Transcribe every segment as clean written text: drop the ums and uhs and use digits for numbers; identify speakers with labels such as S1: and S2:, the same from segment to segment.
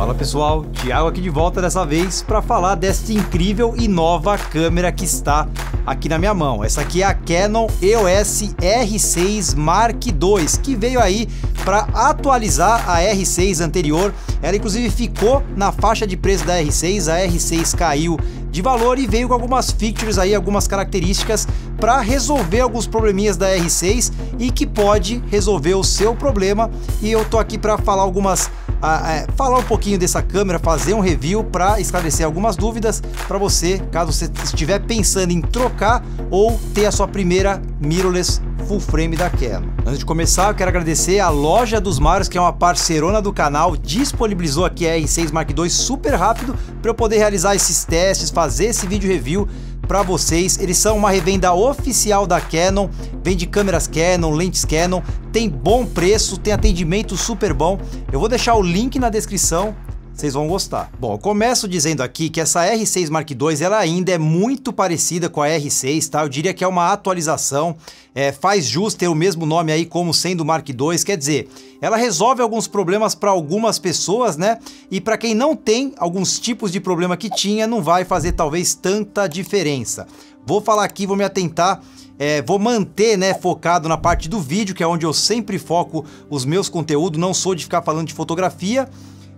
S1: Fala pessoal, Thiago aqui de volta dessa vez para falar desta incrível e nova câmera que está aqui na minha mão. Essa aqui é a Canon EOS R6 Mark II, que veio aí para atualizar a R6 anterior. Ela inclusive ficou na faixa de preço da R6, a R6 caiu de valor e veio com algumas features aí, algumas características para resolver alguns probleminhas da R6 e que pode resolver o seu problema. E eu tô aqui para falar falar um pouquinho dessa câmera, fazer um review para esclarecer algumas dúvidas para você, caso você estiver pensando em trocar ou ter a sua primeira mirrorless full frame da Canon. Antes de começar, eu quero agradecer a Loja dos Marios, que é uma parceirona do canal, disponibilizou aqui a R6 Mark II super rápido para eu poder realizar esses testes, fazer esse vídeo review para vocês. Eles são uma revenda oficial da Canon, vende câmeras Canon, lentes Canon, tem bom preço, tem atendimento super bom. Eu vou deixar o link na descrição, vocês vão gostar. Bom, eu começo dizendo aqui que essa R6 Mark II ela ainda é muito parecida com a R6, tá? Eu diria que é uma atualização, faz jus ter o mesmo nome aí como sendo Mark II, quer dizer, ela resolve alguns problemas para algumas pessoas, né? E para quem não tem alguns tipos de problema que tinha, não vai fazer talvez tanta diferença. Vou falar aqui, vou me atentar, vou manter, né, focado na parte do vídeo, que é onde eu sempre foco os meus conteúdos, não sou de ficar falando de fotografia.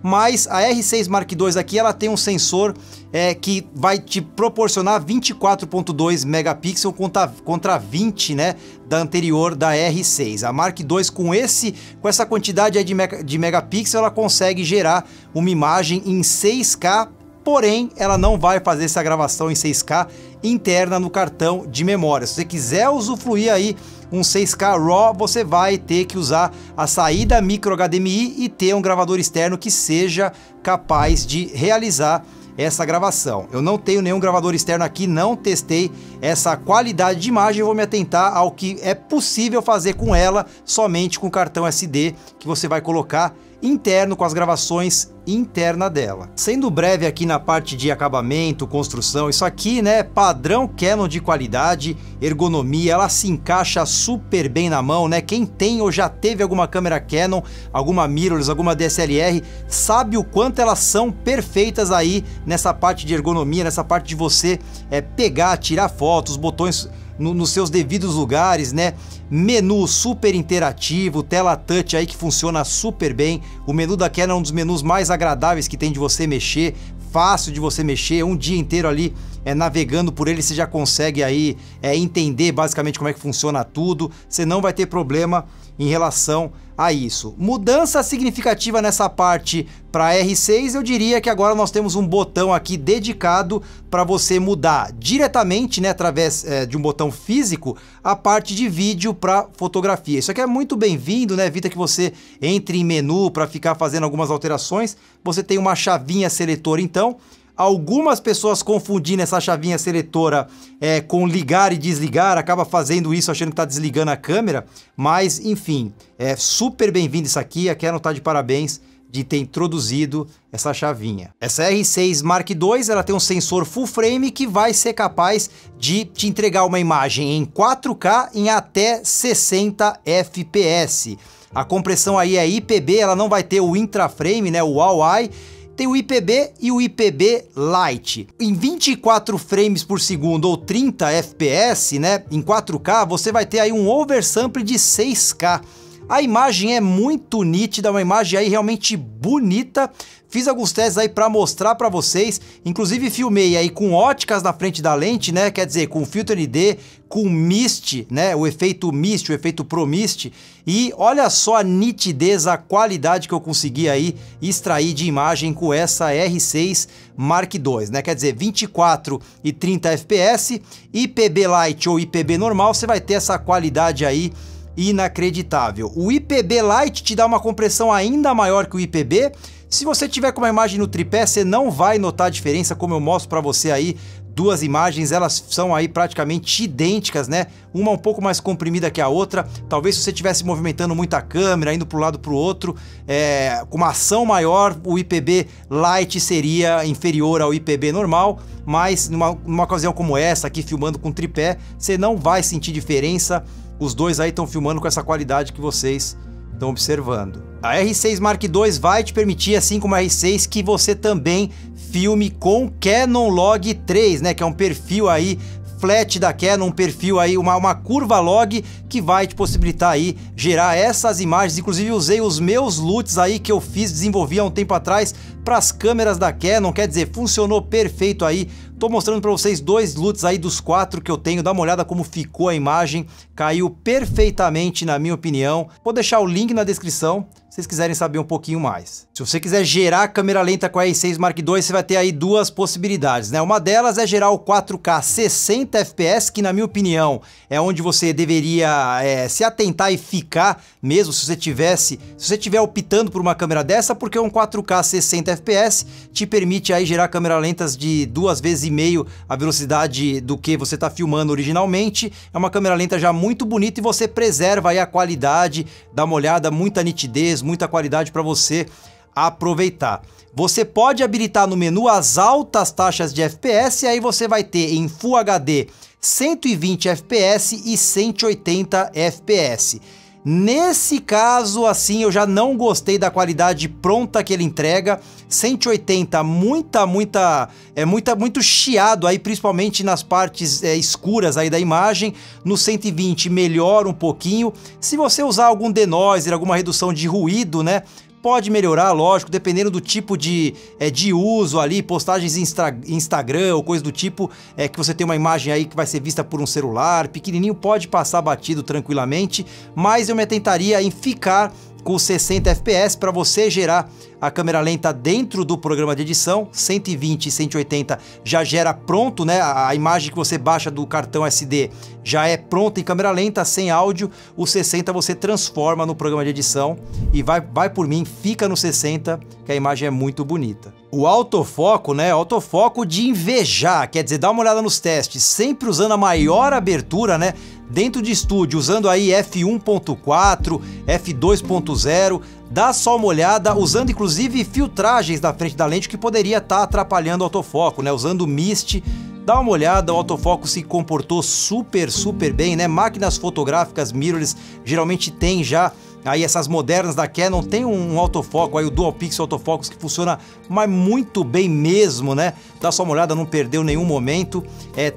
S1: Mas a R6 Mark II aqui, ela tem um sensor que vai te proporcionar 24.2 megapixels contra 20, né, da anterior da R6. A Mark II com essa quantidade aí de megapixels, ela consegue gerar uma imagem em 6K, porém ela não vai fazer essa gravação em 6K interna no cartão de memória. Se você quiser usufruir aí um 6K RAW, você vai ter que usar a saída micro HDMI e ter um gravador externo que seja capaz de realizar essa gravação. Eu não tenho nenhum gravador externo aqui, não testei essa qualidade de imagem, eu vou me atentar ao que é possível fazer com ela somente com o cartão SD que você vai colocar interno, com as gravações interna dela. Sendo breve aqui na parte de acabamento, construção, isso aqui, né, padrão Canon de qualidade, ergonomia, ela se encaixa super bem na mão, né? Quem tem ou já teve alguma câmera Canon, alguma mirrorless, alguma DSLR, sabe o quanto elas são perfeitas aí nessa parte de ergonomia, nessa parte de você pegar, tirar fotos, botões nos seus devidos lugares, né? Menu super interativo, tela touch aí que funciona super bem. O menu da Canon é um dos menus mais agradáveis que tem de você mexer, fácil de você mexer, um dia inteiro ali navegando por ele você já consegue aí entender basicamente como é que funciona tudo, você não vai ter problema em relação a isso. Mudança significativa nessa parte para R6, eu diria que agora nós temos um botão aqui dedicado para você mudar diretamente, né, através de um botão físico, a parte de vídeo para fotografia. Isso aqui é muito bem-vindo, né? Evita que você entre em menu para ficar fazendo algumas alterações. Você tem uma chavinha seletora então. Algumas pessoas confundindo essa chavinha seletora com ligar e desligar, acaba fazendo isso achando que está desligando a câmera, mas enfim, é super bem-vindo isso aqui, a Canon tá de parabéns de ter introduzido essa chavinha. Essa R6 Mark II, ela tem um sensor full frame que vai ser capaz de te entregar uma imagem em 4K em até 60 FPS. A compressão aí é IPB, ela não vai ter o intraframe, né, o WAW-I. Tem o IPB e o IPB Lite. Em 24 frames por segundo ou 30 FPS, né, em 4K, você vai ter aí um oversample de 6K. A imagem é muito nítida, uma imagem aí realmente bonita. Fiz alguns testes aí para mostrar para vocês, inclusive filmei aí com óticas na frente da lente, né? Quer dizer, com filtro ND, com mist, né? O efeito mist, o efeito Pro Mist. E olha só a nitidez, a qualidade que eu consegui aí extrair de imagem com essa R6 Mark II, né? Quer dizer, 24 e 30 FPS, IPB Lite ou IPB normal, você vai ter essa qualidade aí inacreditável. O IPB Lite te dá uma compressão ainda maior que o IPB. Se você tiver com uma imagem no tripé, você não vai notar a diferença, como eu mostro para você aí. Duas imagens, elas são aí praticamente idênticas, né? Uma um pouco mais comprimida que a outra. Talvez se você estivesse movimentando muito a câmera, indo para um lado para o outro, com uma ação maior, o IPB Lite seria inferior ao IPB normal. Mas numa ocasião como essa, aqui filmando com tripé, você não vai sentir diferença. Os dois aí estão filmando com essa qualidade que vocês estão observando. A R6 Mark II vai te permitir, assim como a R6, que você também filme com Canon Log 3, né, que é um perfil aí flat da Canon, um perfil aí, uma curva log que vai te possibilitar aí gerar essas imagens. Inclusive usei os meus LUTs aí que eu fiz, desenvolvi há um tempo atrás para as câmeras da Canon, quer dizer, funcionou perfeito aí. Tô mostrando para vocês 2 LUTs aí dos 4 que eu tenho, dá uma olhada como ficou a imagem, caiu perfeitamente na minha opinião. Vou deixar o link na descrição, se vocês quiserem saber um pouquinho mais. Se você quiser gerar câmera lenta com a R6 Mark II, você vai ter aí 2 possibilidades, né? Uma delas é gerar o 4K 60 fps, que na minha opinião é onde você deveria se atentar e ficar mesmo se você estiver optando por uma câmera dessa, porque um 4K 60 fps te permite aí gerar câmera lentas de 2,5 vezes a velocidade do que você está filmando originalmente. É uma câmera lenta já muito bonita e você preserva aí a qualidade, dá uma olhada, muita nitidez, muita qualidade para você aproveitar. Você pode habilitar no menu as altas taxas de FPS e aí você vai ter em Full HD 120 FPS e 180 FPS. Nesse caso, assim, eu já não gostei da qualidade pronta que ele entrega. 180, muito chiado aí, principalmente nas partes escuras aí da imagem. No 120 melhora um pouquinho. Se você usar algum denoiser, alguma redução de ruído, né? Pode melhorar, lógico, dependendo do tipo de uso ali, postagens em Instagram ou coisa do tipo, que você tem uma imagem aí que vai ser vista por um celular, pequenininho, pode passar batido tranquilamente, mas eu me atentaria em ficar com 60 fps para você gerar a câmera lenta dentro do programa de edição. 120 e 180 já gera pronto, né? A imagem que você baixa do cartão SD já é pronta em câmera lenta, sem áudio. O 60 você transforma no programa de edição e vai por mim, fica no 60, que a imagem é muito bonita. O autofoco, né? Autofoco de invejar, quer dizer, dá uma olhada nos testes, sempre usando a maior abertura, né? Dentro de estúdio, usando aí f1.4, f2.0, dá só uma olhada, usando inclusive filtragens na frente da lente que poderia estar atrapalhando o autofoco, né? Usando mist, dá uma olhada, o autofoco se comportou super bem, né? Máquinas fotográficas mirrorless geralmente tem já, aí essas modernas da Canon tem um autofoco, aí o Dual Pixel Autofocus que funciona mas muito bem mesmo, né? Dá só uma olhada, não perdeu nenhum momento,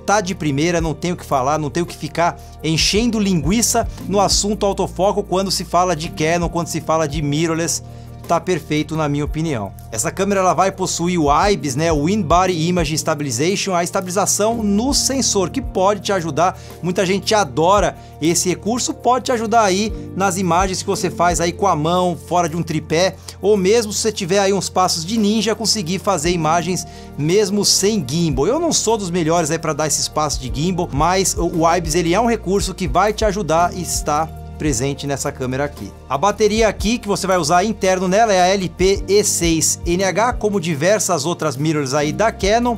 S1: tá de primeira, não tenho o que falar, não tenho que ficar enchendo linguiça no assunto autofoco quando se fala de Canon, quando se fala de mirrorless. Tá perfeito na minha opinião. Essa câmera ela vai possuir o IBIS, né, o In-Body Image Stabilization, a estabilização no sensor, que pode te ajudar. Muita gente adora esse recurso, pode te ajudar aí nas imagens que você faz aí com a mão, fora de um tripé, ou mesmo se você tiver aí uns passos de ninja, conseguir fazer imagens mesmo sem gimbal. Eu não sou dos melhores aí para dar esses passos de gimbal, mas o IBIS ele é um recurso que vai te ajudar e está presente nessa câmera aqui. A bateria aqui que você vai usar interno nela é a LP-E6NH, como diversas outras mirrors aí da Canon.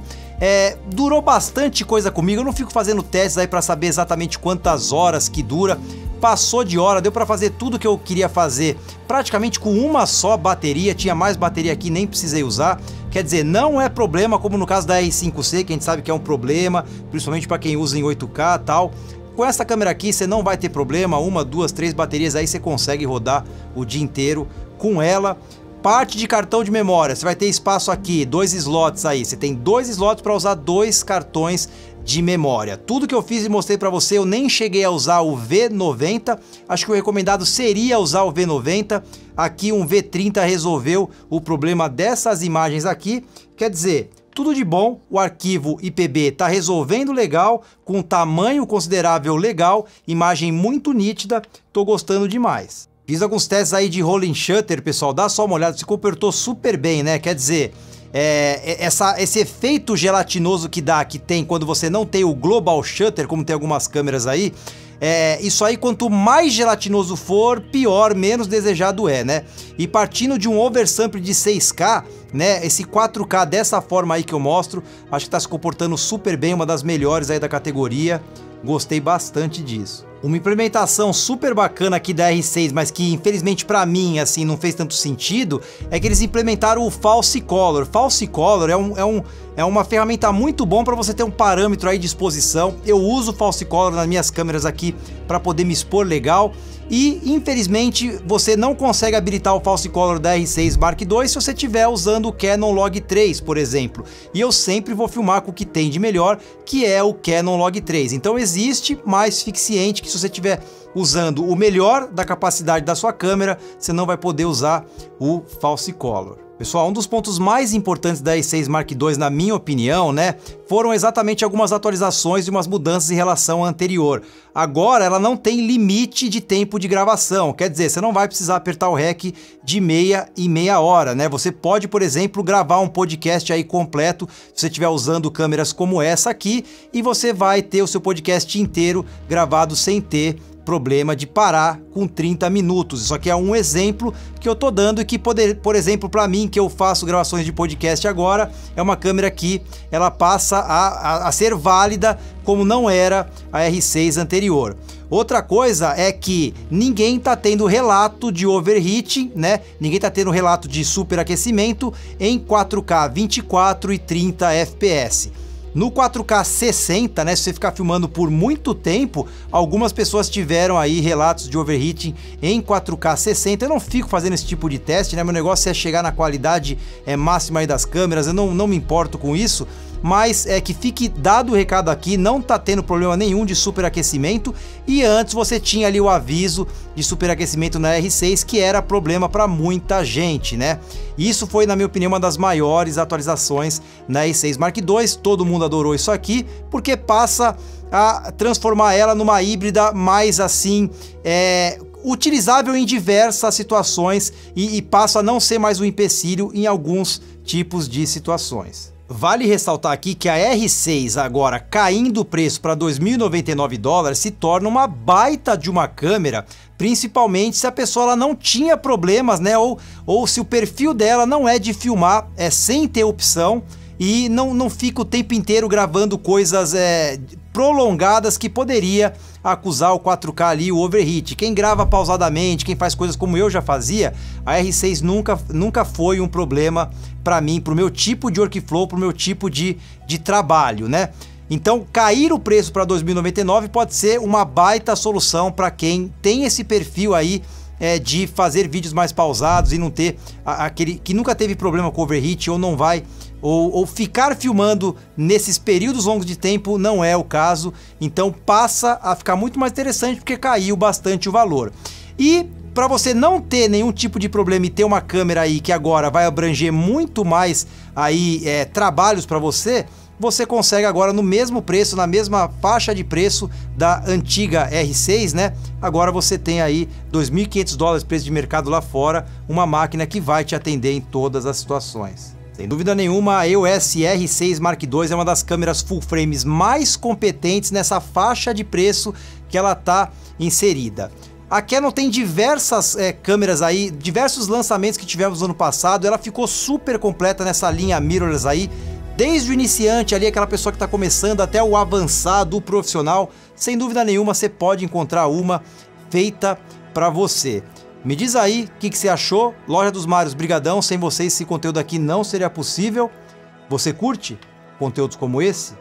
S1: Durou bastante coisa comigo, eu não fico fazendo testes aí para saber exatamente quantas horas que dura. Passou de hora, deu para fazer tudo que eu queria fazer praticamente com uma só bateria, tinha mais bateria aqui, nem precisei usar. Quer dizer, não é problema como no caso da R5C, que a gente sabe que é um problema, principalmente para quem usa em 8K e tal. Com essa câmera aqui você não vai ter problema, 1, 2, 3 baterias aí você consegue rodar o dia inteiro com ela. Parte de cartão de memória, você vai ter espaço aqui, 2 slots aí, você tem 2 slots para usar 2 cartões de memória. Tudo que eu fiz e mostrei para você, eu nem cheguei a usar o V90, acho que o recomendado seria usar o V90, aqui um V30 resolveu o problema dessas imagens aqui, quer dizer, tudo de bom, o arquivo IPB tá resolvendo legal, com tamanho considerável legal, imagem muito nítida, tô gostando demais. Fiz alguns testes aí de rolling shutter, pessoal, dá só uma olhada, se comportou super bem, né? Quer dizer, esse efeito gelatinoso que tem quando você não tem o global shutter, como tem algumas câmeras aí, isso aí, quanto mais gelatinoso for, pior, menos desejado é, né? E partindo de um oversample de 6K, né? Esse 4K dessa forma aí que eu mostro, acho que tá se comportando super bem, uma das melhores aí da categoria. Gostei bastante disso. Uma implementação super bacana aqui da R6, mas que infelizmente para mim assim não fez tanto sentido, é que eles implementaram o False Color. False Color é uma ferramenta muito bom para você ter um parâmetro aí de exposição. Eu uso o False Color nas minhas câmeras aqui para poder me expor legal. E infelizmente você não consegue habilitar o False Color da R6 Mark II se você estiver usando o Canon Log 3, por exemplo. E eu sempre vou filmar com o que tem de melhor, que é o Canon Log 3. Então existe mais suficiente que se você estiver usando o melhor da capacidade da sua câmera, você não vai poder usar o False Color. Pessoal, um dos pontos mais importantes da R6 Mark II, na minha opinião, né, foram exatamente algumas atualizações e umas mudanças em relação à anterior. Agora ela não tem limite de tempo de gravação, quer dizer, você não vai precisar apertar o REC de meia em meia hora, né? Você pode, por exemplo, gravar um podcast aí completo, se você estiver usando câmeras como essa aqui, e você vai ter o seu podcast inteiro gravado sem ter problema de parar com 30 minutos. Isso aqui é um exemplo que eu tô dando e que, por exemplo, para mim, que eu faço gravações de podcast agora, é uma câmera que ela passa a ser válida como não era a R6 anterior. Outra coisa é que ninguém tá tendo relato de overheating, né? Ninguém tá tendo relato de superaquecimento em 4K 24 e 30 FPS. No 4K 60, né, se você ficar filmando por muito tempo, algumas pessoas tiveram aí relatos de overheating em 4K 60. Eu não fico fazendo esse tipo de teste, né? Meu negócio é chegar na qualidade máxima aí das câmeras, eu não me importo com isso. Mas é que fique dado o recado aqui, não tá tendo problema nenhum de superaquecimento, e antes você tinha ali o aviso de superaquecimento na R6, que era problema para muita gente, né? Isso foi, na minha opinião, uma das maiores atualizações na R6 Mark II, todo mundo adorou isso aqui, porque passa a transformar ela numa híbrida mais assim, utilizável em diversas situações e passa a não ser mais um empecilho em alguns tipos de situações. Vale ressaltar aqui que a R6 agora caindo o preço para $2.099 se torna uma baita de uma câmera, principalmente se a pessoa ela não tinha problemas, né? Ou se o perfil dela não é de filmar sem ter opção e não fica o tempo inteiro gravando coisas prolongadas que poderia acusar o 4K ali, o overheat. Quem grava pausadamente, quem faz coisas como eu já fazia, a R6 nunca foi um problema para mim, pro meu tipo de workflow, pro meu tipo de trabalho, né? Então, cair o preço para $2.099 pode ser uma baita solução para quem tem esse perfil aí de fazer vídeos mais pausados e não ter aquele que nunca teve problema com overheat ou não vai ou ficar filmando nesses períodos longos de tempo não é o caso. Então passa a ficar muito mais interessante porque caiu bastante o valor. E para você não ter nenhum tipo de problema e ter uma câmera aí que agora vai abranger muito mais aí trabalhos para você, você consegue agora no mesmo preço, na mesma faixa de preço da antiga R6, né? Agora você tem aí $2.500 preço de mercado lá fora, uma máquina que vai te atender em todas as situações. Sem dúvida nenhuma, a EOS R6 Mark II é uma das câmeras full frames mais competentes nessa faixa de preço que ela está inserida. A Canon tem diversas câmeras aí, diversos lançamentos que tivemos no ano passado, ela ficou super completa nessa linha mirrorless aí, desde o iniciante ali, aquela pessoa que está começando, até o avançado, o profissional. Sem dúvida nenhuma, você pode encontrar uma feita para você. Me diz aí o que você achou. Loja dos Marios, brigadão. Sem vocês esse conteúdo aqui não seria possível. Você curte conteúdos como esse?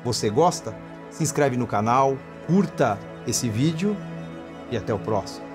S1: Você gosta? Se inscreve no canal, curta esse vídeo e até o próximo.